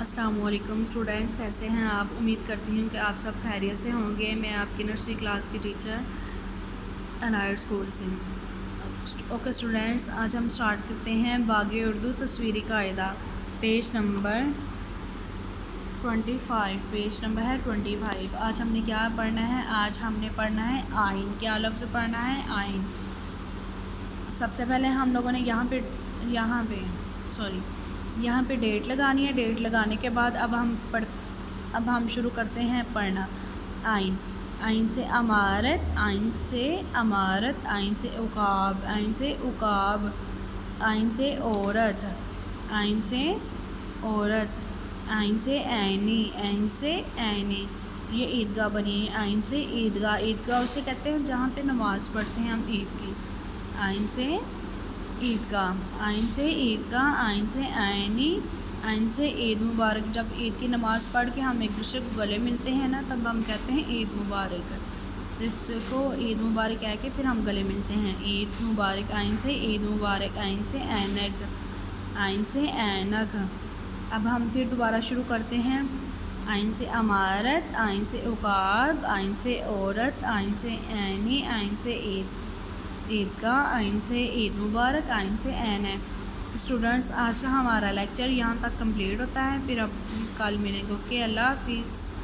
السلام علیکم اسٹوڈینٹس، کیسے ہیں آپ؟ امید کرتی ہوں کہ آپ سب خیریت سے ہوں گے۔ میں آپ کی نرسری کلاس کی ٹیچر الائٹ اسکول سے۔ اوکے اسٹوڈینٹس، آج ہم سٹارٹ کرتے ہیں باغ اردو تصویری قاعدہ، پیج نمبر 25۔ پیج نمبر ہے 25۔ آج ہم نے کیا پڑھنا ہے؟ آج ہم نے پڑھنا ہے آئین۔ کیا لفظ پڑھنا ہے؟ آئین۔ سب سے پہلے ہم لوگوں نے یہاں پہ ڈیٹ لگانی ہے۔ ڈیٹ لگانے کے بعد اب ہم شروع کرتے ہیں پڑھنا۔ آئین، آئین سے امارت، آئین سے امارت، آئین سے عقاب، آئین سے عقاب، آئین سے عورت، آئین سے عورت، آئین سے عینی، عین سے عینی۔ یہ عیدگاہ بنی ہے، آئین سے عیدگاہ۔ عیدگاہ اسے کہتے ہیں جہاں پہ نماز پڑھتے ہیں ہم عید کی۔ آئین سے عیدگاہ، آئین سے عیدگاہ، آئین سے عینی، آئین سے عید مبارک۔ جب عید کی نماز پڑھ کے ہم ایک دوسرے کو گلے ملتے ہیں نا، تب ہم کہتے ہیں عید مبارک۔ دوسرے کو عید مبارک کہہ کے پھر ہم گلے ملتے ہیں۔ عید مبارک، آئین سے عید مبارک، آئین سے اینک، آئین سے اینک۔ اب ہم پھر دوبارہ شروع کرتے ہیں۔ آئین سے امارت، آئین سے عقاب، آئین سے عورت، آئین سے عینی، آئین سے عیدگاہ، آئین سے عید مبارک، آئین سے اینک۔ اسٹوڈنٹس، آج کا ہمارا لیکچر یہاں تک کمپلیٹ ہوتا ہے، پھر اب کل ملیں گے۔ اوکے، اللہ حافظ۔